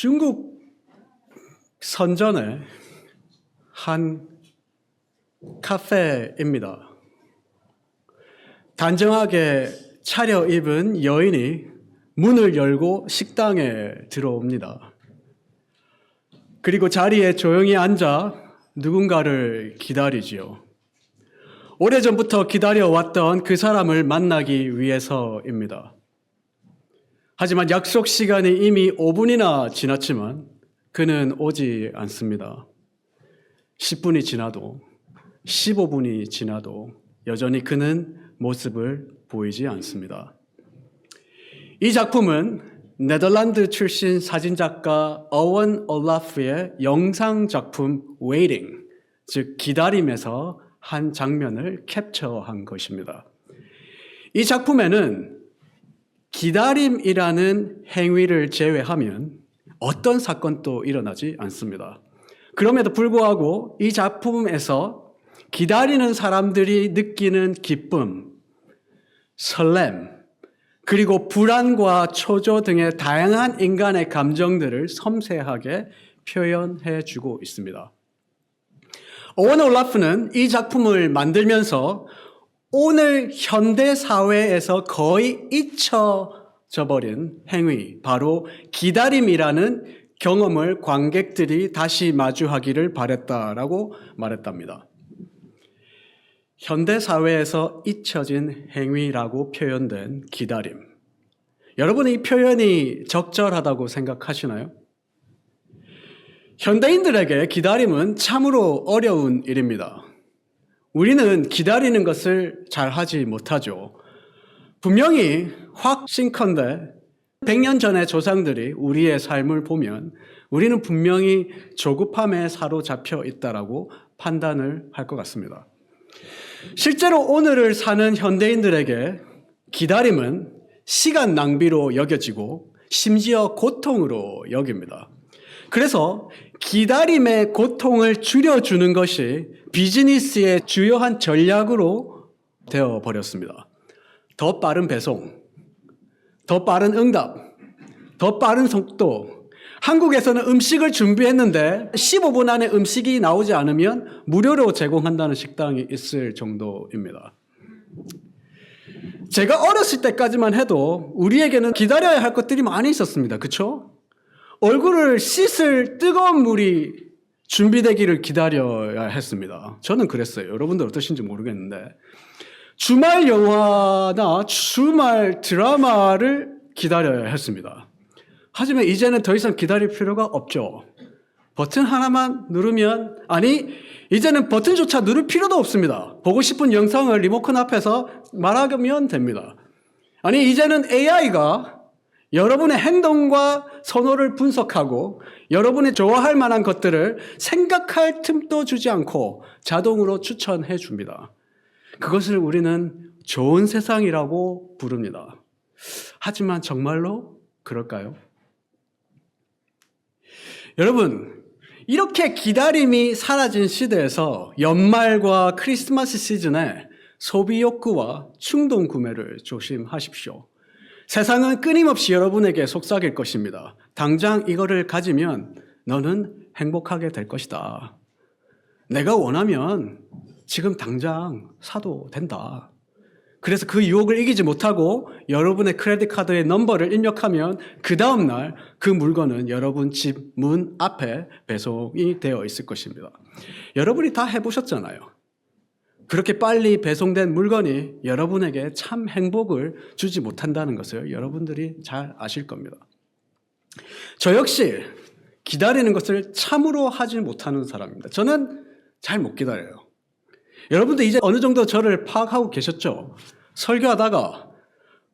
중국 선전의 한 카페입니다. 단정하게 차려입은 여인이 문을 열고 식당에 들어옵니다. 그리고 자리에 조용히 앉아 누군가를 기다리지요. 오래전부터 기다려왔던 그 사람을 만나기 위해서입니다. 하지만 약속 시간이 이미 5분이나 지났지만 그는 오지 않습니다. 10분이 지나도 15분이 지나도 여전히 그는 모습을 보이지 않습니다. 이 작품은 네덜란드 출신 사진작가 어원 올라프의 영상작품 Waiting, 즉 기다림에서 한 장면을 캡처한 것입니다. 이 작품에는 기다림이라는 행위를 제외하면 어떤 사건도 일어나지 않습니다. 그럼에도 불구하고 이 작품에서 기다리는 사람들이 느끼는 기쁨, 설렘, 그리고 불안과 초조 등의 다양한 인간의 감정들을 섬세하게 표현해 주고 있습니다. 오원 올라프는 이 작품을 만들면서 오늘 현대 사회에서 거의 잊혀져 버린 행위, 바로 기다림이라는 경험을 관객들이 다시 마주하기를 바랬다라고 말했답니다. 현대 사회에서 잊혀진 행위라고 표현된 기다림. 여러분은 이 표현이 적절하다고 생각하시나요? 현대인들에게 기다림은 참으로 어려운 일입니다. 우리는 기다리는 것을 잘 하지 못하죠. 분명히 확신컨대 100년 전의 조상들이 우리의 삶을 보면 우리는 분명히 조급함에 사로잡혀 있다라고 판단을 할 것 같습니다. 실제로 오늘을 사는 현대인들에게 기다림은 시간 낭비로 여겨지고 심지어 고통으로 여깁니다. 그래서 기다림의 고통을 줄여주는 것이 비즈니스의 주요한 전략으로 되어버렸습니다. 더 빠른 배송, 더 빠른 응답, 더 빠른 속도. 한국에서는 음식을 준비했는데 15분 안에 음식이 나오지 않으면 무료로 제공한다는 식당이 있을 정도입니다. 제가 어렸을 때까지만 해도 우리에게는 기다려야 할 것들이 많이 있었습니다. 그렇죠? 얼굴을 씻을 뜨거운 물이 준비되기를 기다려야 했습니다. 저는 그랬어요. 여러분들 어떠신지 모르겠는데 주말 영화나 주말 드라마를 기다려야 했습니다. 하지만 이제는 더 이상 기다릴 필요가 없죠. 버튼 하나만 누르면, 이제는 버튼조차 누를 필요도 없습니다. 보고 싶은 영상을 리모컨 앞에서 말하면 됩니다. 이제는 AI가 여러분의 행동과 선호를 분석하고 여러분이 좋아할 만한 것들을 생각할 틈도 주지 않고 자동으로 추천해 줍니다. 그것을 우리는 좋은 세상이라고 부릅니다. 하지만 정말로 그럴까요? 여러분, 이렇게 기다림이 사라진 시대에서 연말과 크리스마스 시즌에 소비 욕구와 충동 구매를 조심하십시오. 세상은 끊임없이 여러분에게 속삭일 것입니다. 당장 이거를 가지면 너는 행복하게 될 것이다. 내가 원하면 지금 당장 사도 된다. 그래서 그 유혹을 이기지 못하고 여러분의 크레딧 카드의 넘버를 입력하면 그 다음날 그 물건은 여러분 집 문 앞에 배송이 되어 있을 것입니다. 여러분이 다 해보셨잖아요. 그렇게 빨리 배송된 물건이 여러분에게 참 행복을 주지 못한다는 것을 여러분들이 잘 아실 겁니다. 저 역시 기다리는 것을 참으로 하지 못하는 사람입니다. 저는 잘 못 기다려요. 여러분도 이제 어느 정도 저를 파악하고 계셨죠? 설교하다가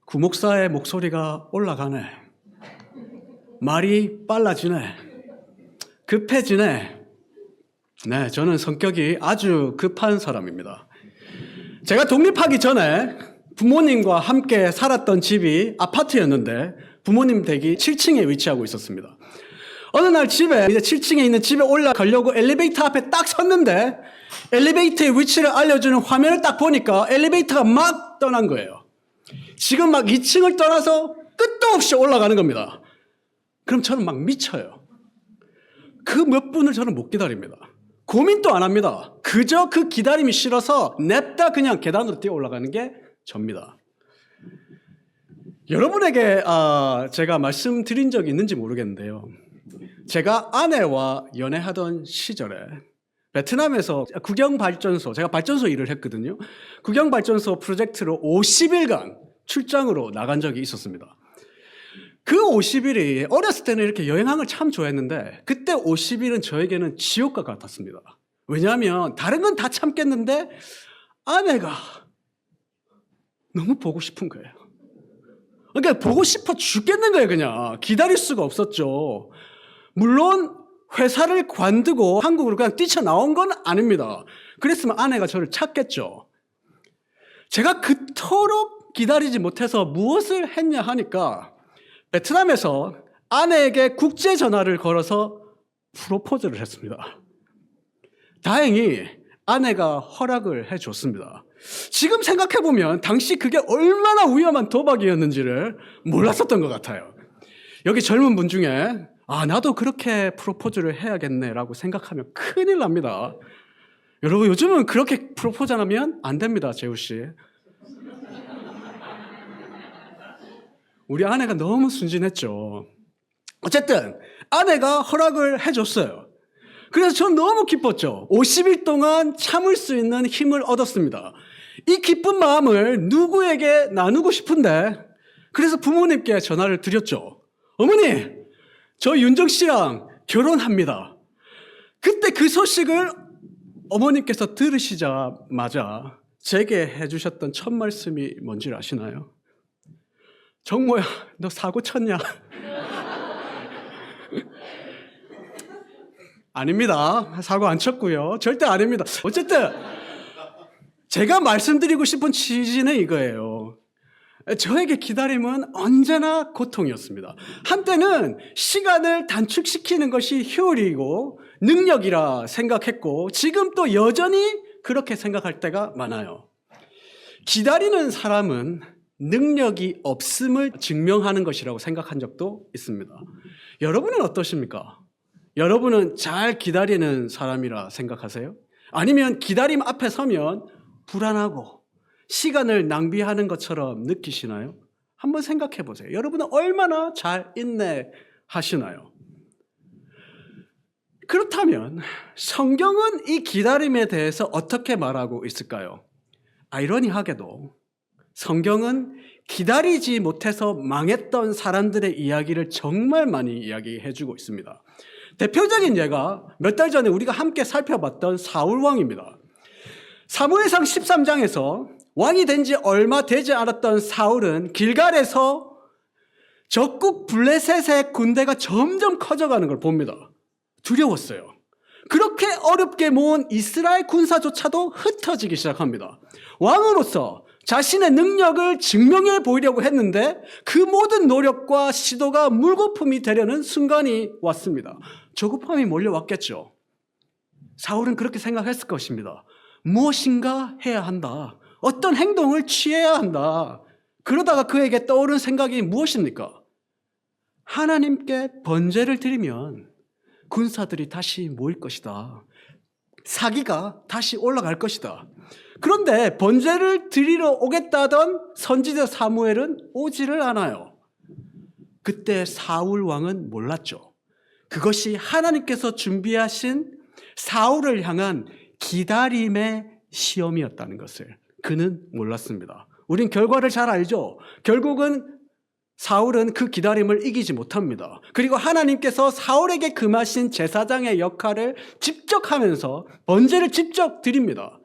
구목사의 목소리가 올라가네. 말이 빨라지네. 급해지네. 네, 저는 성격이 아주 급한 사람입니다. 제가 독립하기 전에 부모님과 함께 살았던 집이 아파트였는데 부모님 댁이 7층에 위치하고 있었습니다. 어느 날 집에 이제 7층에 있는 집에 올라가려고 엘리베이터 앞에 딱 섰는데 엘리베이터의 위치를 알려주는 화면을 딱 보니까 엘리베이터가 막 떠난 거예요. 지금 막 2층을 떠나서 끝도 없이 올라가는 겁니다. 그럼 저는 막 미쳐요. 그 몇 분을 저는 못 기다립니다. 고민도 안 합니다. 그저 그 기다림이 싫어서 냅다 그냥 계단으로 뛰어 올라가는 게 접니다. 여러분에게 제가 말씀드린 적이 있는지 모르겠는데요. 제가 아내와 연애하던 시절에 베트남에서 국영발전소, 제가 발전소 일을 했거든요. 국영발전소 프로젝트로 50일간 출장으로 나간 적이 있었습니다. 그 50일이 어렸을 때는 이렇게 여행하는 걸 참 좋아했는데 그때 50일은 저에게는 지옥과 같았습니다. 왜냐하면 다른 건 다 참겠는데 아내가 너무 보고 싶은 거예요. 그러니까 보고 싶어 죽겠는 거예요. 그냥 기다릴 수가 없었죠. 물론 회사를 관두고 한국으로 그냥 뛰쳐나온 건 아닙니다. 그랬으면 아내가 저를 찾겠죠. 제가 그토록 기다리지 못해서 무엇을 했냐 하니까 베트남에서 아내에게 국제 전화를 걸어서 프로포즈를 했습니다. 다행히 아내가 허락을 해줬습니다. 지금 생각해보면 당시 그게 얼마나 위험한 도박이었는지를 몰랐었던 것 같아요. 여기 젊은 분 중에 나도 그렇게 프로포즈를 해야겠네라고 생각하면 큰일 납니다. 여러분 요즘은 그렇게 프로포즈하면 안 됩니다. 재우씨. 우리 아내가 너무 순진했죠. 어쨌든 아내가 허락을 해줬어요. 그래서 전 너무 기뻤죠. 50일 동안 참을 수 있는 힘을 얻었습니다. 이 기쁜 마음을 누구에게 나누고 싶은데 그래서 부모님께 전화를 드렸죠. 어머니, 저 윤정 씨랑 결혼합니다. 그때 그 소식을 어머님께서 들으시자마자 제게 해주셨던 첫 말씀이 뭔지 아시나요? 정모야, 너 사고 쳤냐? 아닙니다. 사고 안 쳤고요. 절대 아닙니다. 어쨌든 제가 말씀드리고 싶은 취지는 이거예요. 저에게 기다림은 언제나 고통이었습니다. 한때는 시간을 단축시키는 것이 효율이고 능력이라 생각했고 지금 또 여전히 그렇게 생각할 때가 많아요. 기다리는 사람은 능력이 없음을 증명하는 것이라고 생각한 적도 있습니다. 여러분은 어떠십니까? 여러분은 잘 기다리는 사람이라 생각하세요? 아니면 기다림 앞에 서면 불안하고 시간을 낭비하는 것처럼 느끼시나요? 한번 생각해 보세요. 여러분은 얼마나 잘 인내하시나요? 그렇다면 성경은 이 기다림에 대해서 어떻게 말하고 있을까요? 아이러니하게도 성경은 기다리지 못해서 망했던 사람들의 이야기를 정말 많이 이야기해주고 있습니다. 대표적인 예가 몇 달 전에 우리가 함께 살펴봤던 사울 왕입니다. 사무엘상 13장에서 왕이 된 지 얼마 되지 않았던 사울은 길갈에서 적국 블레셋의 군대가 점점 커져가는 걸 봅니다. 두려웠어요. 그렇게 어렵게 모은 이스라엘 군사조차도 흩어지기 시작합니다. 왕으로서 자신의 능력을 증명해 보이려고 했는데 그 모든 노력과 시도가 물거품이 되려는 순간이 왔습니다. 조급함이 몰려왔겠죠. 사울은 그렇게 생각했을 것입니다. 무엇인가 해야 한다. 어떤 행동을 취해야 한다. 그러다가 그에게 떠오른 생각이 무엇입니까? 하나님께 번제를 드리면 군사들이 다시 모일 것이다. 사기가 다시 올라갈 것이다. 그런데 번제를 드리러 오겠다던 선지자 사무엘은 오지를 않아요. 그때 사울 왕은 몰랐죠. 그것이 하나님께서 준비하신 사울을 향한 기다림의 시험이었다는 것을 그는 몰랐습니다. 우린 결과를 잘 알죠. 결국은 사울은 그 기다림을 이기지 못합니다. 그리고 하나님께서 사울에게 금하신 제사장의 역할을 직접 하면서 번제를 직접 드립니다.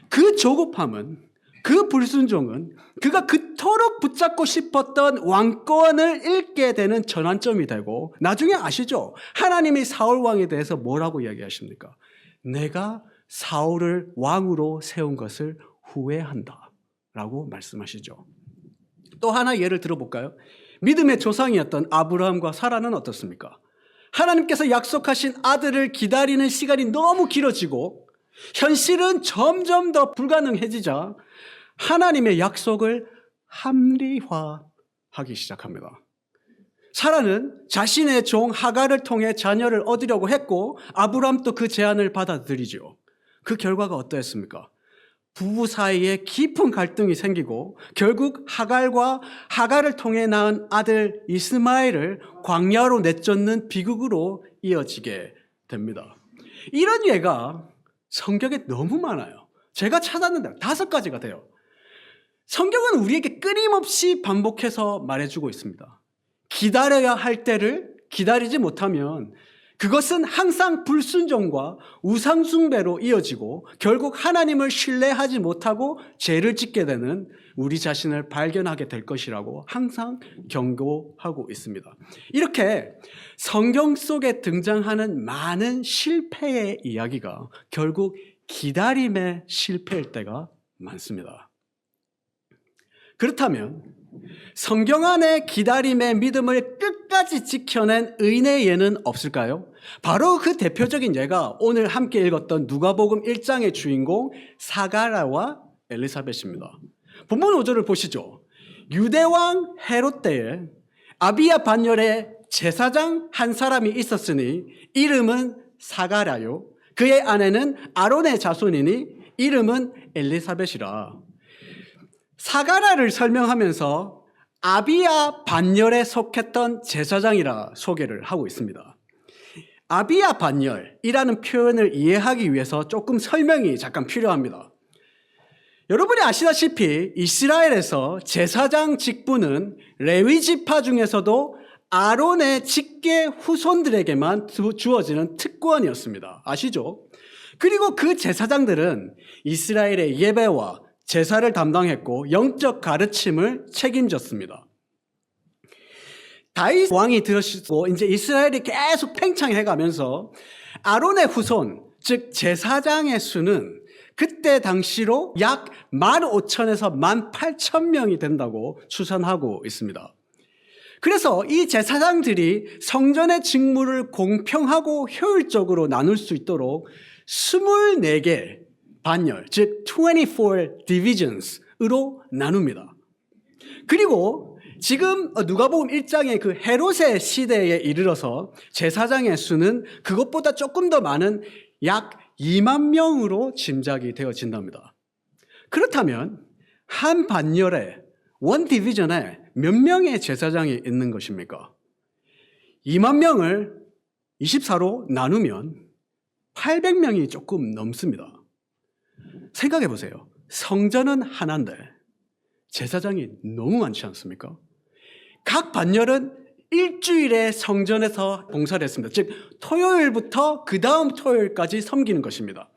그 조급함은, 그 불순종은 그가 그토록 붙잡고 싶었던 왕권을 잃게 되는 전환점이 되고 나중에 아시죠? 하나님이 사울 왕에 대해서 뭐라고 이야기하십니까? 내가 사울을 왕으로 세운 것을 후회한다 라고 말씀하시죠. 또 하나 예를 들어볼까요? 믿음의 조상이었던 아브라함과 사라는 어떻습니까? 하나님께서 약속하신 아들을 기다리는 시간이 너무 길어지고 현실은 점점 더 불가능해지자 하나님의 약속을 합리화하기 시작합니다. 사라는 자신의 종 하갈을 통해 자녀를 얻으려고 했고 아브람도 그 제안을 받아들이죠. 그 결과가 어떠했습니까? 부부 사이에 깊은 갈등이 생기고 결국 하갈을 통해 낳은 아들 이스마엘을 광야로 내쫓는 비극으로 이어지게 됩니다. 이런 예가 성경에 너무 많아요. 제가 찾았는데 5가지가 돼요. 성경은 우리에게 끊임없이 반복해서 말해주고 있습니다. 기다려야 할 때를 기다리지 못하면 그것은 항상 불순종과 우상숭배로 이어지고 결국 하나님을 신뢰하지 못하고 죄를 짓게 되는 우리 자신을 발견하게 될 것이라고 항상 경고하고 있습니다. 이렇게 성경 속에 등장하는 많은 실패의 이야기가 결국 기다림의 실패일 때가 많습니다. 그렇다면 성경 안에 기다림의 믿음을 끝까지 지켜낸 의인의 예는 없을까요? 바로 그 대표적인 예가 오늘 함께 읽었던 누가복음 1장의 주인공 사가랴와 엘리사벳입니다. 본문 5절을 보시죠. 유대왕 헤롯 때에 아비야 반열에 제사장 한 사람이 있었으니 이름은 사가랴요 그의 아내는 아론의 자손이니 이름은 엘리사벳이라. 사가랴를 설명하면서 아비야 반열에 속했던 제사장이라 소개를 하고 있습니다. 아비야 반열이라는 표현을 이해하기 위해서 조금 설명이 잠깐 필요합니다. 여러분이 아시다시피 이스라엘에서 제사장 직분은 레위 지파 중에서도 아론의 직계 후손들에게만 주어지는 특권이었습니다. 아시죠? 그리고 그 제사장들은 이스라엘의 예배와 제사를 담당했고 영적 가르침을 책임졌습니다. 다윗 왕이 들으시고 이제 이스라엘이 계속 팽창해가면서 아론의 후손, 즉 제사장의 수는 그때 당시로 약 15,000에서 18,000명이 된다고 추산하고 있습니다. 그래서 이 제사장들이 성전의 직무를 공평하고 효율적으로 나눌 수 있도록 24개 반열, 즉 24 divisions으로 나눕니다. 그리고 지금 누가복음 1장의 그 헤롯의 시대에 이르러서 제사장의 수는 그것보다 조금 더 많은 약 2만 명으로 짐작이 되어진답니다. 그렇다면 한 반열에 원 디비전에 몇 명의 제사장이 있는 것입니까? 2만 명을 24로 나누면 800명이 조금 넘습니다. 생각해 보세요. 성전은 하나인데 제사장이 너무 많지 않습니까? 각 반열은 일주일에 성전에서 봉사를 했습니다. 즉 토요일부터 그 다음 토요일까지 섬기는 것입니다.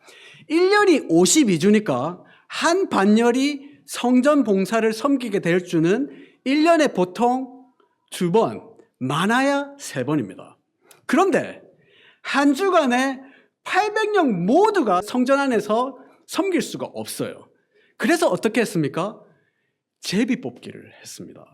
1년이 52주니까 한 반열이 성전 봉사를 섬기게 될 주는 1년에 보통 2번, 많아야 3번입니다. 그런데 한 주간에 800명 모두가 성전 안에서 섬길 수가 없어요. 그래서 어떻게 했습니까? 제비 뽑기를 했습니다.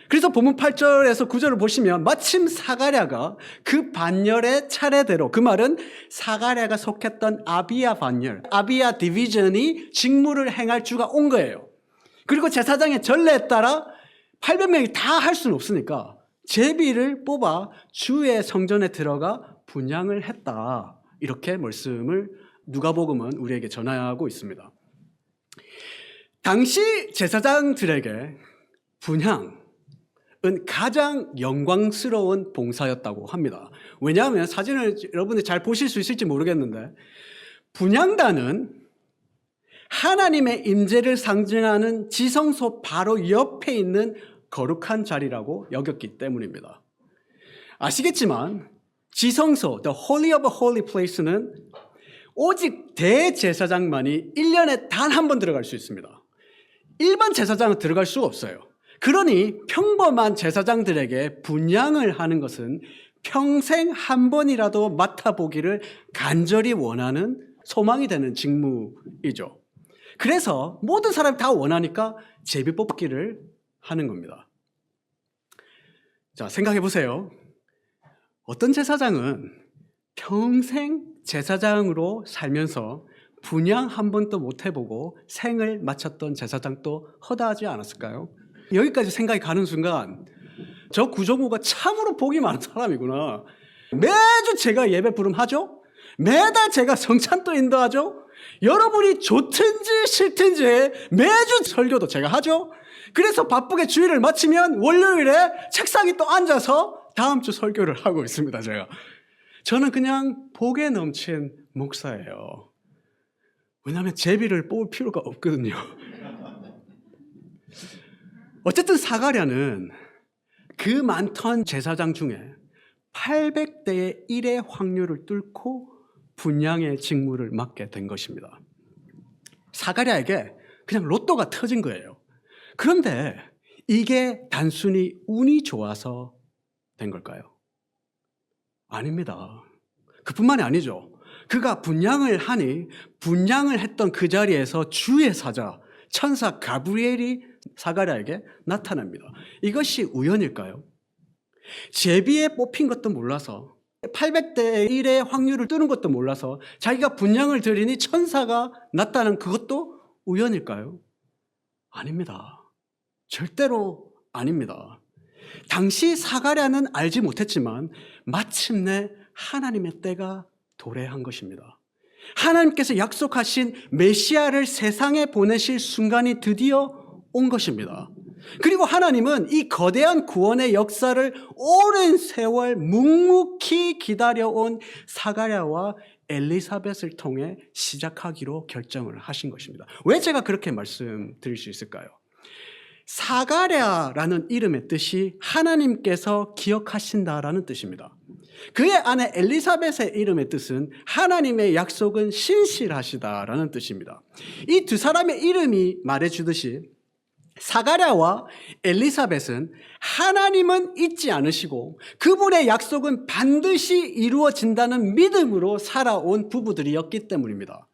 그래서 본문 8절에서 9절을 보시면 마침 사가랴가 그 반열의 차례대로, 그 말은 사가랴가 속했던 아비야 반열, 아비야 디비전이 직무를 행할 주가 온 거예요. 그리고 제사장의 전례에 따라 800명이 다 할 수는 없으니까 제비를 뽑아 주의 성전에 들어가 분향을 했다. 이렇게 말씀을 누가복음은 우리에게 전하고 있습니다. 당시 제사장들에게 분향은 가장 영광스러운 봉사였다고 합니다. 왜냐하면 사진을 여러분이 잘 보실 수 있을지 모르겠는데 분향단은 하나님의 임재를 상징하는 지성소 바로 옆에 있는 거룩한 자리라고 여겼기 때문입니다. 아시겠지만 지성소, the holy of a holy place는 오직 대제사장만이 1년에 단 한 번 들어갈 수 있습니다. 일반 제사장은 들어갈 수가 없어요. 그러니 평범한 제사장들에게 분향을 하는 것은 평생 한 번이라도 맡아보기를 간절히 원하는 소망이 되는 직무이죠. 그래서 모든 사람이 다 원하니까 제비 뽑기를 하는 겁니다. 자, 생각해 보세요. 어떤 제사장은 평생 제사장으로 살면서 분향 한 번도 못 해보고 생을 마쳤던 제사장도 허다하지 않았을까요? 여기까지 생각이 가는 순간 저 구조구가 참으로 복이 많은 사람이구나. 매주 제가 예배 부름하죠? 매달 제가 성찬도 인도하죠? 여러분이 좋든지 싫든지 매주 설교도 제가 하죠? 그래서 바쁘게 주일을 마치면 월요일에 책상에 또 앉아서 다음 주 설교를 하고 있습니다, 제가. 저는 그냥 복에 넘친 목사예요. 왜냐하면 제비를 뽑을 필요가 없거든요. 어쨌든 사가랴는 그 많던 제사장 중에 800대의 1의 확률을 뚫고 분향의 직무를 맡게 된 것입니다. 사가랴에게 그냥 로또가 터진 거예요. 그런데 이게 단순히 운이 좋아서 된 걸까요? 아닙니다. 그뿐만이 아니죠. 그가 분향을 하니 분향을 했던 그 자리에서 주의 사자 천사 가브리엘이 사가랴에게 나타납니다. 이것이 우연일까요? 제비에 뽑힌 것도 몰라서 800대 1의 확률을 뚫는 것도 몰라서 자기가 분향을 드리니 천사가 나타난 그것도 우연일까요? 아닙니다. 절대로 아닙니다. 당시 사가랴는 알지 못했지만 마침내 하나님의 때가 도래한 것입니다. 하나님께서 약속하신 메시아를 세상에 보내실 순간이 드디어 온 것입니다. 그리고 하나님은 이 거대한 구원의 역사를 오랜 세월 묵묵히 기다려온 사가랴와 엘리사벳을 통해 시작하기로 결정을 하신 것입니다. 왜 제가 그렇게 말씀드릴 수 있을까요? 사가랴라는 이름의 뜻이 하나님께서 기억하신다라는 뜻입니다. 그의 아내 엘리사벳의 이름의 뜻은 하나님의 약속은 신실하시다라는 뜻입니다. 이 두 사람의 이름이 말해주듯이 사가랴와 엘리사벳은 하나님은 잊지 않으시고 그분의 약속은 반드시 이루어진다는 믿음으로 살아온 부부들이었기 때문입니다.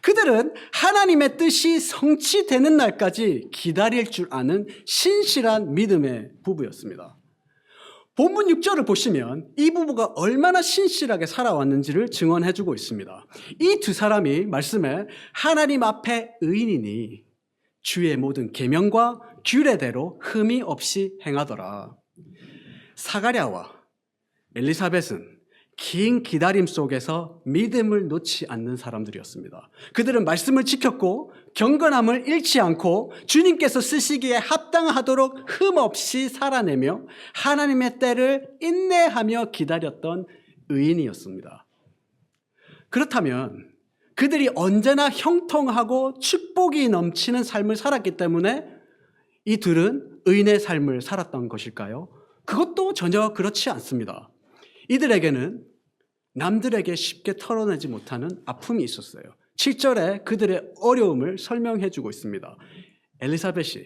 그들은 하나님의 뜻이 성취되는 날까지 기다릴 줄 아는 신실한 믿음의 부부였습니다. 본문 6절을 보시면 이 부부가 얼마나 신실하게 살아왔는지를 증언해주고 있습니다. 이 두 사람이 말씀에 하나님 앞에 의인이니 주의 모든 계명과 규례대로 흠이 없이 행하더라. 사가랴와 엘리사벳은 긴 기다림 속에서 믿음을 놓지 않는 사람들이었습니다. 그들은 말씀을 지켰고 경건함을 잃지 않고 주님께서 쓰시기에 합당하도록 흠없이 살아내며 하나님의 때를 인내하며 기다렸던 의인이었습니다. 그렇다면 그들이 언제나 형통하고 축복이 넘치는 삶을 살았기 때문에 이 둘은 의인의 삶을 살았던 것일까요? 그것도 전혀 그렇지 않습니다. 이들에게는 남들에게 쉽게 털어내지 못하는 아픔이 있었어요. 7절에 그들의 어려움을 설명해 주고 있습니다. 엘리사벳이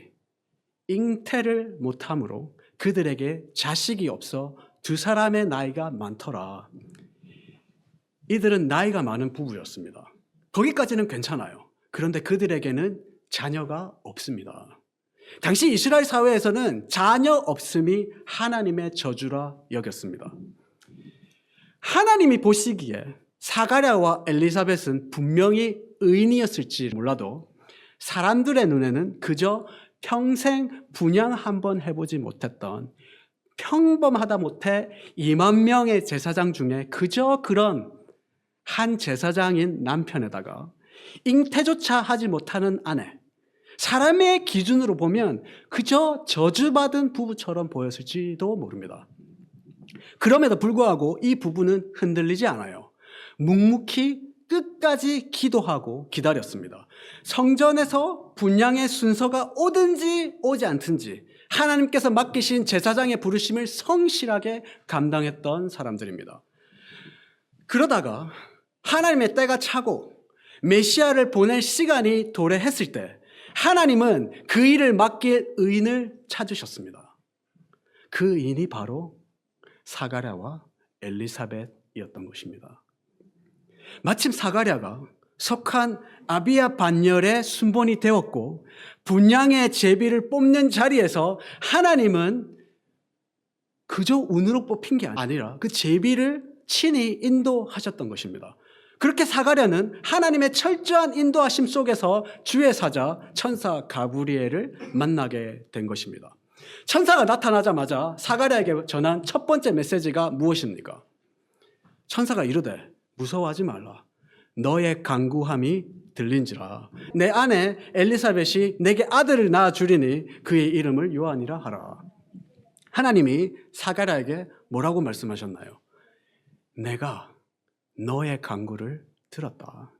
잉태를 못함으로 그들에게 자식이 없어 두 사람의 나이가 많더라. 이들은 나이가 많은 부부였습니다. 거기까지는 괜찮아요. 그런데 그들에게는 자녀가 없습니다. 당시 이스라엘 사회에서는 자녀 없음이 하나님의 저주라 여겼습니다. 하나님이 보시기에 사가랴와 엘리사벳은 분명히 의인이었을지 몰라도 사람들의 눈에는 그저 평생 분향 한번 해보지 못했던 평범하다 못해 2만 명의 제사장 중에 그저 그런 한 제사장인 남편에다가 잉태조차 하지 못하는 아내, 사람의 기준으로 보면 그저 저주받은 부부처럼 보였을지도 모릅니다. 그럼에도 불구하고 이 부부는 흔들리지 않아요. 묵묵히 끝까지 기도하고 기다렸습니다. 성전에서 분향의 순서가 오든지 오지 않든지 하나님께서 맡기신 제사장의 부르심을 성실하게 감당했던 사람들입니다. 그러다가 하나님의 때가 차고 메시아를 보낼 시간이 도래했을 때 하나님은 그 일을 맡길 의인을 찾으셨습니다. 그 의인이 바로 사가랴와 엘리사벳이었던 것입니다. 마침 사가랴가 석한 아비야 반열의 순번이 되었고 분향의 제비를 뽑는 자리에서 하나님은 그저 운으로 뽑힌 게 아니라 그 제비를 친히 인도하셨던 것입니다. 그렇게 사가랴는 하나님의 철저한 인도하심 속에서 주의 사자 천사 가브리엘을 만나게 된 것입니다. 천사가 나타나자마자 사가랴에게 전한 첫 번째 메시지가 무엇입니까? 천사가 이르되 무서워하지 말라. 너의 간구함이 들린지라. 내 아내 엘리사벳이 내게 아들을 낳아 주리니 그의 이름을 요한이라 하라. 하나님이 사가랴에게 뭐라고 말씀하셨나요? 내가 너의 간구를 들었다.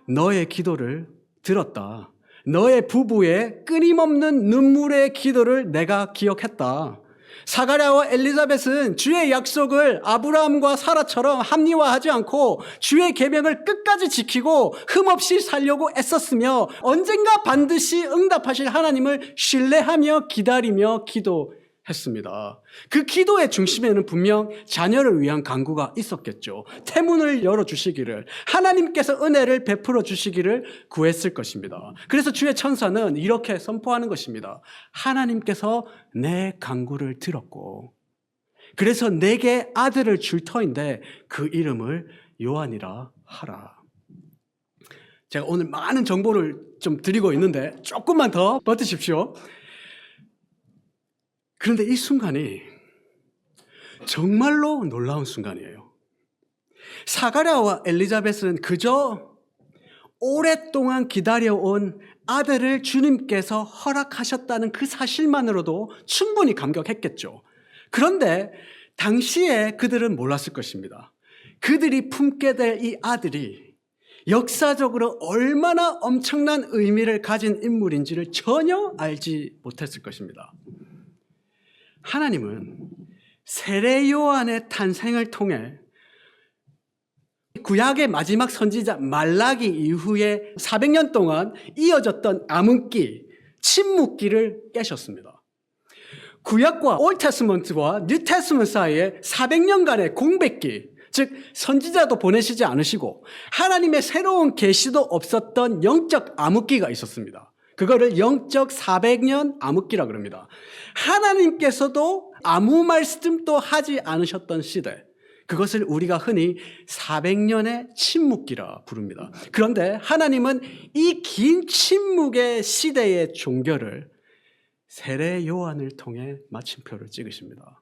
너의 기도를 들었다. 너의 부부의 끊임없는 눈물의 기도를 내가 기억했다. 사가랴와 엘리사벳은 주의 약속을 아브라함과 사라처럼 합리화하지 않고 주의 계명을 끝까지 지키고 흠없이 살려고 애썼으며 언젠가 반드시 응답하실 하나님을 신뢰하며 기다리며 기도했습니다. 그 기도의 중심에는 분명 자녀를 위한 간구가 있었겠죠. 태문을 열어주시기를, 하나님께서 은혜를 베풀어 주시기를 구했을 것입니다. 그래서 주의 천사는 이렇게 선포하는 것입니다. 하나님께서 내 간구를 들었고 그래서 내게 아들을 줄 터인데 그 이름을 요한이라 하라. 제가 오늘 많은 정보를 좀 드리고 있는데 조금만 더 버티십시오. 그런데 이 순간이 정말로 놀라운 순간이에요. 사가랴와 엘리사벳은 그저 오랫동안 기다려온 아들을 주님께서 허락하셨다는 그 사실만으로도 충분히 감격했겠죠. 그런데 당시에 그들은 몰랐을 것입니다. 그들이 품게 될 이 아들이 역사적으로 얼마나 엄청난 의미를 가진 인물인지를 전혀 알지 못했을 것입니다. 하나님은 세례 요한의 탄생을 통해 구약의 마지막 선지자 말라기 이후에 400년 동안 이어졌던 암흑기, 침묵기를 깨셨습니다. 구약과 올테스먼트와 뉴테스먼트 사이에 400년간의 공백기, 즉 선지자도 보내시지 않으시고 하나님의 새로운 계시도 없었던 영적 암흑기가 있었습니다. 그거를 영적 400년 암흑기라 그럽니다. 하나님께서도 아무 말씀도 하지 않으셨던 시대, 그것을 우리가 흔히 400년의 침묵기라 부릅니다. 그런데 하나님은 이 긴 침묵의 시대의 종결을 세례 요한을 통해 마침표를 찍으십니다.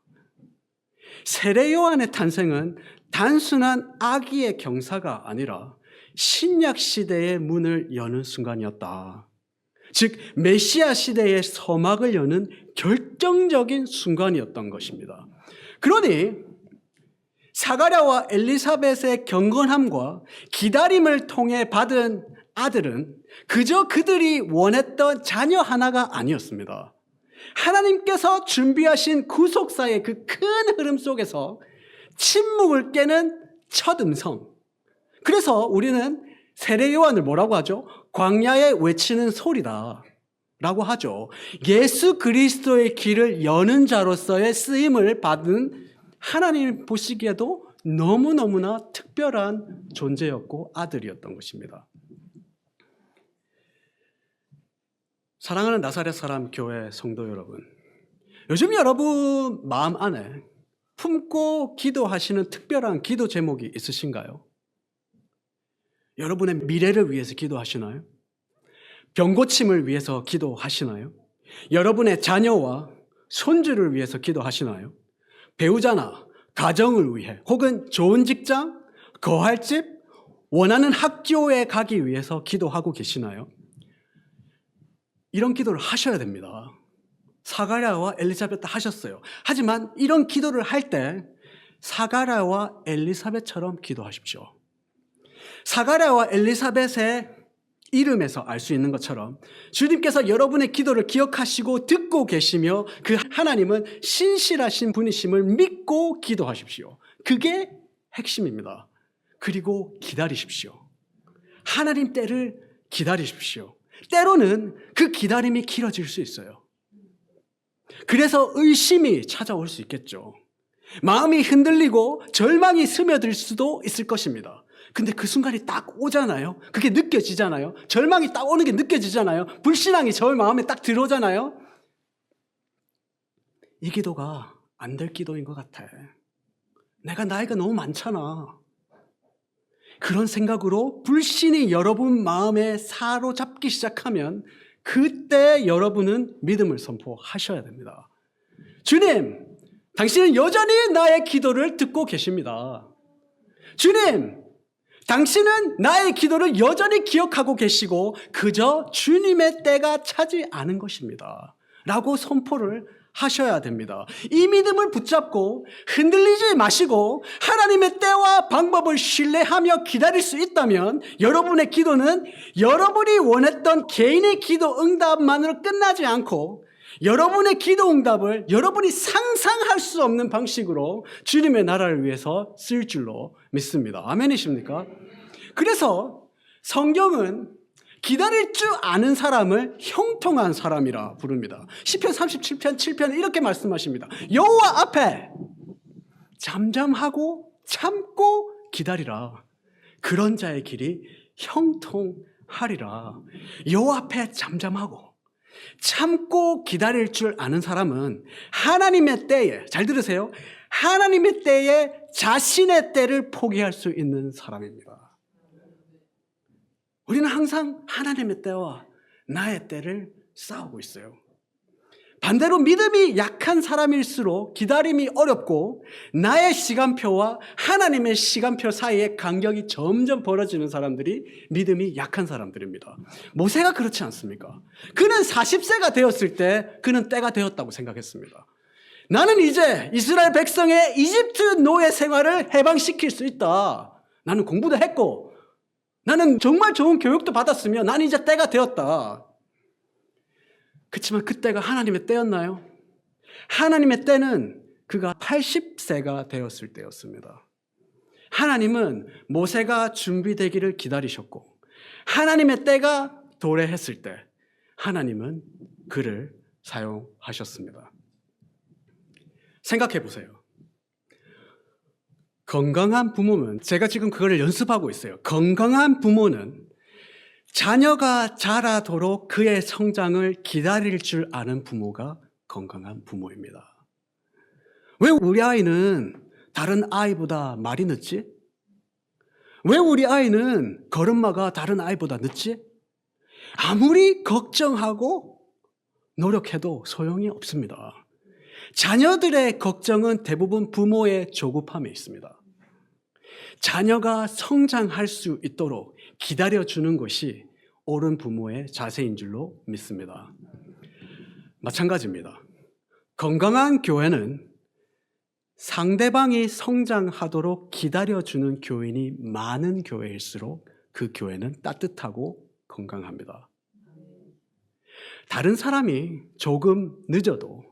세례 요한의 탄생은 단순한 아기의 경사가 아니라 신약 시대의 문을 여는 순간이었다. 즉 메시아 시대의 서막을 여는 결정적인 순간이었던 것입니다. 그러니 사가랴와 엘리사벳의 경건함과 기다림을 통해 받은 아들은 그저 그들이 원했던 자녀 하나가 아니었습니다. 하나님께서 준비하신 구속사의 그 큰 흐름 속에서 침묵을 깨는 첫 음성. 그래서 우리는 세례 요한을 뭐라고 하죠? 광야에 외치는 소리다 라고 하죠. 예수 그리스도의 길을 여는 자로서의 쓰임을 받은 하나님 보시기에도 너무너무나 특별한 존재였고 아들이었던 것입니다. 사랑하는 나사렛 사람 교회 성도 여러분, 요즘 여러분 마음 안에 품고 기도하시는 특별한 기도 제목이 있으신가요? 여러분의 미래를 위해서 기도하시나요? 병고침을 위해서 기도하시나요? 여러분의 자녀와 손주를 위해서 기도하시나요? 배우자나 가정을 위해 혹은 좋은 직장, 거할 집, 원하는 학교에 가기 위해서 기도하고 계시나요? 이런 기도를 하셔야 됩니다. 사가랴와 엘리사벳 하셨어요. 하지만 이런 기도를 할 때 사가랴와 엘리사벳처럼 기도하십시오. 사가랴와 엘리사벳의 이름에서 알 수 있는 것처럼 주님께서 여러분의 기도를 기억하시고 듣고 계시며 그 하나님은 신실하신 분이심을 믿고 기도하십시오. 그게 핵심입니다. 그리고 기다리십시오. 하나님 때를 기다리십시오. 때로는 그 기다림이 길어질 수 있어요. 그래서 의심이 찾아올 수 있겠죠. 마음이 흔들리고 절망이 스며들 수도 있을 것입니다. 근데 그 순간이 딱 오잖아요. 그게 느껴지잖아요. 절망이 딱 오는 게 느껴지잖아요. 불신앙이 저 마음에 딱 들어오잖아요. 이 기도가 안 될 기도인 것 같아. 내가 나이가 너무 많잖아. 그런 생각으로 불신이 여러분 마음에 사로잡기 시작하면 그때 여러분은 믿음을 선포하셔야 됩니다. 주님, 당신은 여전히 나의 기도를 듣고 계십니다. 주님, 당신은 나의 기도를 여전히 기억하고 계시고 그저 주님의 때가 차지 않은 것입니다. 라고 선포를 하셔야 됩니다. 이 믿음을 붙잡고 흔들리지 마시고 하나님의 때와 방법을 신뢰하며 기다릴 수 있다면 여러분의 기도는 여러분이 원했던 개인의 기도 응답만으로 끝나지 않고 여러분의 기도 응답을 여러분이 상상할 수 없는 방식으로 주님의 나라를 위해서 쓸 줄로 믿습니다. 아멘이십니까? 그래서 성경은 기다릴 줄 아는 사람을 형통한 사람이라 부릅니다. 시편 37편 7편에 이렇게 말씀하십니다. 여호와 앞에 잠잠하고 참고 기다리라. 그런 자의 길이 형통하리라. 여호와 앞에 잠잠하고 참고 기다릴 줄 아는 사람은 하나님의 때에, 잘 들으세요, 하나님의 때에 자신의 때를 포기할 수 있는 사람입니다. 우리는 항상 하나님의 때와 나의 때를 싸우고 있어요. 반대로 믿음이 약한 사람일수록 기다림이 어렵고 나의 시간표와 하나님의 시간표 사이에 간격이 점점 벌어지는 사람들이 믿음이 약한 사람들입니다. 모세가 그렇지 않습니까? 그는 40세가 되었을 때 그는 때가 되었다고 생각했습니다. 나는 이제 이스라엘 백성의 이집트 노예 생활을 해방시킬 수 있다. 나는 공부도 했고 나는 정말 좋은 교육도 받았으며 나는 이제 때가 되었다. 그렇지만 그때가 하나님의 때였나요? 하나님의 때는 그가 80세가 되었을 때였습니다. 하나님은 모세가 준비되기를 기다리셨고 하나님의 때가 도래했을 때 하나님은 그를 사용하셨습니다. 생각해 보세요. 건강한 부모는, 제가 지금 그걸 연습하고 있어요. 건강한 부모는 자녀가 자라도록 그의 성장을 기다릴 줄 아는 부모가 건강한 부모입니다. 왜 우리 아이는 다른 아이보다 말이 늦지? 왜 우리 아이는 걸음마가 다른 아이보다 늦지? 아무리 걱정하고 노력해도 소용이 없습니다. 자녀들의 걱정은 대부분 부모의 조급함에 있습니다. 자녀가 성장할 수 있도록 기다려주는 것이 옳은 부모의 자세인 줄로 믿습니다. 마찬가지입니다. 건강한 교회는 상대방이 성장하도록 기다려주는 교인이 많은 교회일수록 그 교회는 따뜻하고 건강합니다. 다른 사람이 조금 늦어도,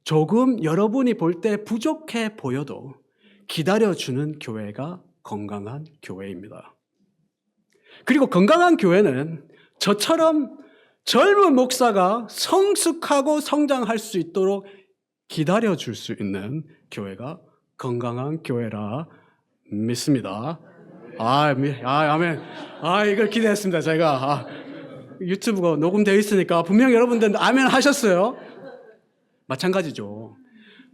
조금 여러분이 볼 때 부족해 보여도 기다려주는 교회가 건강한 교회입니다. 그리고 건강한 교회는 저처럼 젊은 목사가 성숙하고 성장할 수 있도록 기다려줄 수 있는 교회가 건강한 교회라 믿습니다. 아멘. 이걸 기대했습니다. 제가 유튜브가 녹음되어 있으니까 분명 여러분들 아멘 하셨어요. 마찬가지죠.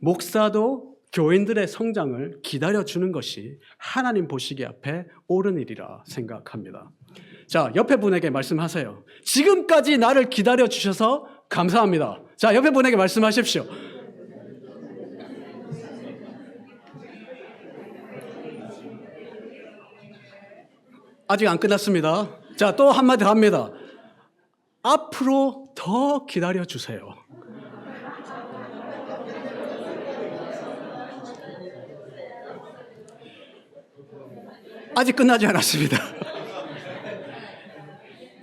목사도 교인들의 성장을 기다려주는 것이 하나님 보시기 앞에 옳은 일이라 생각합니다. 자, 옆에 분에게 말씀하세요. 지금까지 나를 기다려주셔서 감사합니다. 자, 옆에 분에게 말씀하십시오. 아직 안 끝났습니다. 자, 또 한마디 합니다. 앞으로 더 기다려주세요. 아직 끝나지 않았습니다.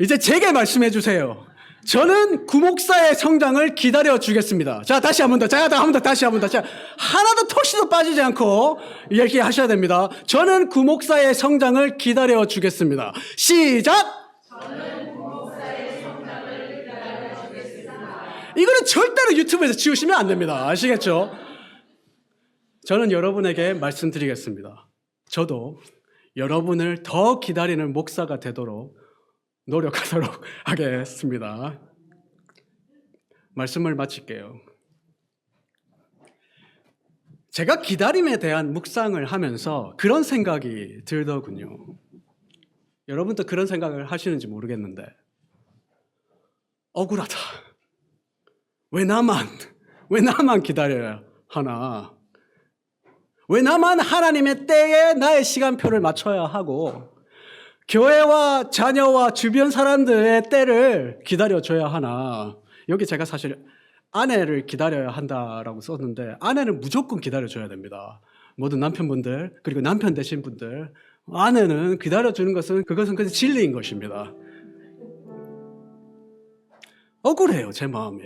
이제 제게 말씀해 주세요. 저는 구목사의 성장을 기다려 주겠습니다. 자, 다시 한 번 더. 다시 한 번 더. 자, 하나도 토시도 빠지지 않고 얘기하셔야 됩니다. 저는 구목사의 성장을 기다려 주겠습니다. 시작! 저는 구목사의 성장을 기다려 주겠습니다. 이거는 절대로 유튜브에서 지우시면 안 됩니다. 아시겠죠? 저는 여러분에게 말씀드리겠습니다. 저도 여러분을 더 기다리는 목사가 되도록 노력하도록 하겠습니다. 말씀을 마칠게요. 제가 기다림에 대한 묵상을 하면서 그런 생각이 들더군요. 여러분도 그런 생각을 하시는지 모르겠는데 억울하다. 왜 나만 기다려야 하나? 왜 나만 하나님의 때에 나의 시간표를 맞춰야 하고 교회와 자녀와 주변 사람들의 때를 기다려줘야 하나? 여기 제가 사실 아내를 기다려야 한다라고 썼는데 아내는 무조건 기다려줘야 됩니다. 모든 남편분들 그리고 남편 되신 분들 아내는 기다려주는 것은 그것은 그냥 진리인 것입니다. 억울해요 제 마음이.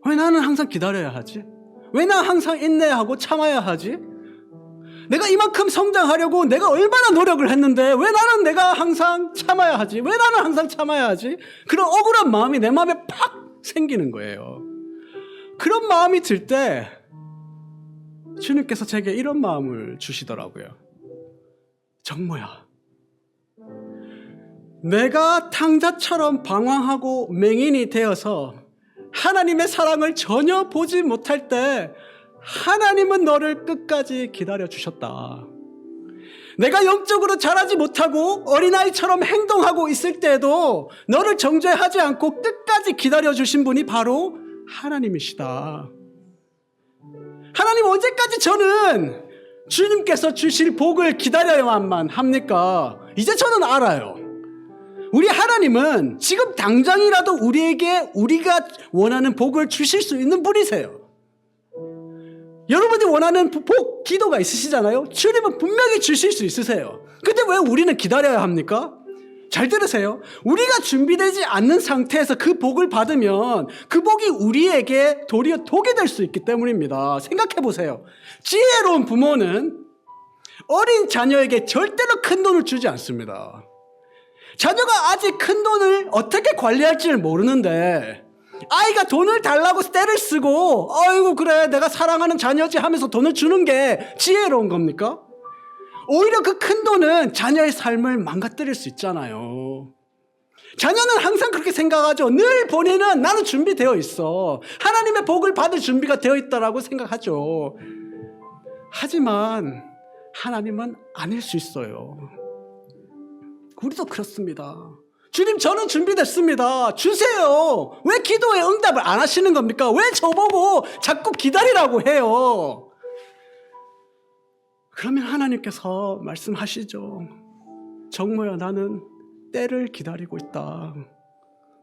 왜 나는 항상 기다려야 하지? 왜 나 항상 인내하고 참아야 하지? 내가 이만큼 성장하려고 내가 얼마나 노력을 했는데 왜 나는 내가 항상 참아야 하지? 왜 나는 항상 참아야 하지? 그런 억울한 마음이 내 마음에 팍 생기는 거예요. 그런 마음이 들 때 주님께서 제게 이런 마음을 주시더라고요. 정모야, 내가 탕자처럼 방황하고 맹인이 되어서 하나님의 사랑을 전혀 보지 못할 때 하나님은 너를 끝까지 기다려주셨다. 내가 영적으로 자라지 못하고 어린아이처럼 행동하고 있을 때에도 너를 정죄하지 않고 끝까지 기다려주신 분이 바로 하나님이시다. 하나님 언제까지 저는 주님께서 주실 복을 기다려야만 합니까? 이제 저는 알아요. 우리 하나님은 지금 당장이라도 우리에게 우리가 원하는 복을 주실 수 있는 분이세요. 여러분이 원하는 복, 기도가 있으시잖아요. 주님은 분명히 주실 수 있으세요. 근데 왜 우리는 기다려야 합니까? 잘 들으세요. 우리가 준비되지 않는 상태에서 그 복을 받으면 그 복이 우리에게 도리어 독이 될 수 있기 때문입니다. 생각해 보세요. 지혜로운 부모는 어린 자녀에게 절대로 큰 돈을 주지 않습니다. 자녀가 아직 큰 돈을 어떻게 관리할지를 모르는데 아이가 돈을 달라고 떼를 쓰고 아이고 그래 내가 사랑하는 자녀지 하면서 돈을 주는 게 지혜로운 겁니까? 오히려 그 큰 돈은 자녀의 삶을 망가뜨릴 수 있잖아요. 자녀는 항상 그렇게 생각하죠. 늘 본인은 나는 준비되어 있어. 하나님의 복을 받을 준비가 되어 있다라고 생각하죠. 하지만 하나님은 아닐 수 있어요. 우리도 그렇습니다. 주님 저는 준비됐습니다. 주세요. 왜 기도에 응답을 안 하시는 겁니까? 왜 저보고 자꾸 기다리라고 해요? 그러면 하나님께서 말씀하시죠. 정모야 나는 때를 기다리고 있다.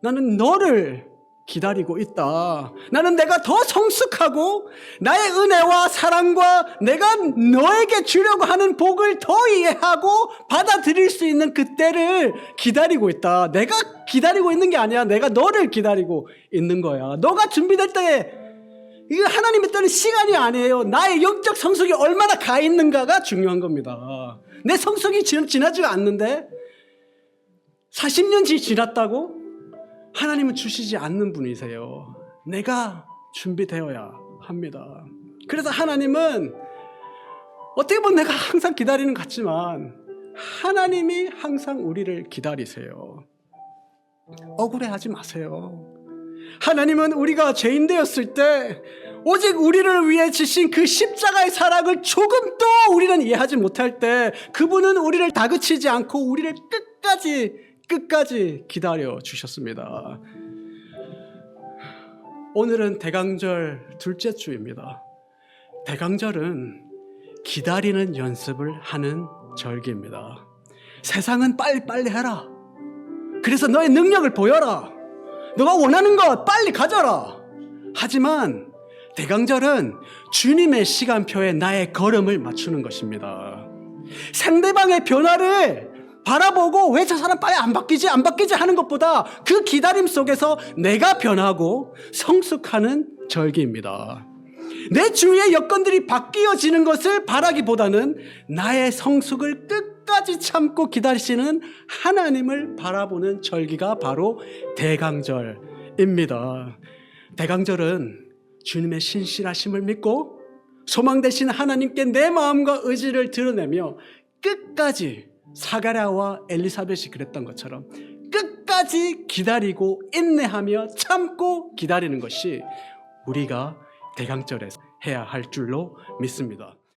나는 너를 기다리고 있다. 나는 내가 더 성숙하고 나의 은혜와 사랑과 내가 너에게 주려고 하는 복을 더 이해하고 받아들일 수 있는 그 때를 기다리고 있다. 내가 기다리고 있는 게 아니야. 내가 너를 기다리고 있는 거야. 너가 준비될 때 이거 하나님의 때는 시간이 아니에요. 나의 영적 성숙이 얼마나 가 있는가가 중요한 겁니다. 내 성숙이 지나지가 않는데 40년이 지났다고 하나님은 주시지 않는 분이세요. 내가 준비되어야 합니다. 그래서 하나님은 어떻게 보면 내가 항상 기다리는 것 같지만 하나님이 항상 우리를 기다리세요. 억울해하지 마세요. 하나님은 우리가 죄인 되었을 때 오직 우리를 위해 지신 그 십자가의 사랑을 조금도 우리는 이해하지 못할 때 그분은 우리를 다그치지 않고 우리를 끝까지 기다려 주셨습니다. 오늘은 대강절 둘째 주입니다. 대강절은 기다리는 연습을 하는 절기입니다. 세상은 빨리빨리 해라. 그래서 너의 능력을 보여라. 너가 원하는 것 빨리 가져라. 하지만 대강절은 주님의 시간표에 나의 걸음을 맞추는 것입니다. 상대방의 변화를 바라보고 왜 저 사람 빨리 안 바뀌지 하는 것보다 그 기다림 속에서 내가 변하고 성숙하는 절기입니다. 내 주위의 여건들이 바뀌어지는 것을 바라기보다는 나의 성숙을 끝까지 참고 기다리시는 하나님을 바라보는 절기가 바로 대강절입니다. 대강절은 주님의 신실하심을 믿고 소망 되신 하나님께 내 마음과 의지를 드러내며 끝까지 사가랴와 엘리사벳이 그랬던 것처럼 끝까지 기다리고 인내하며 참고 기다리는 것이 우리가 대강절에서 해야 할 줄로 믿습니다.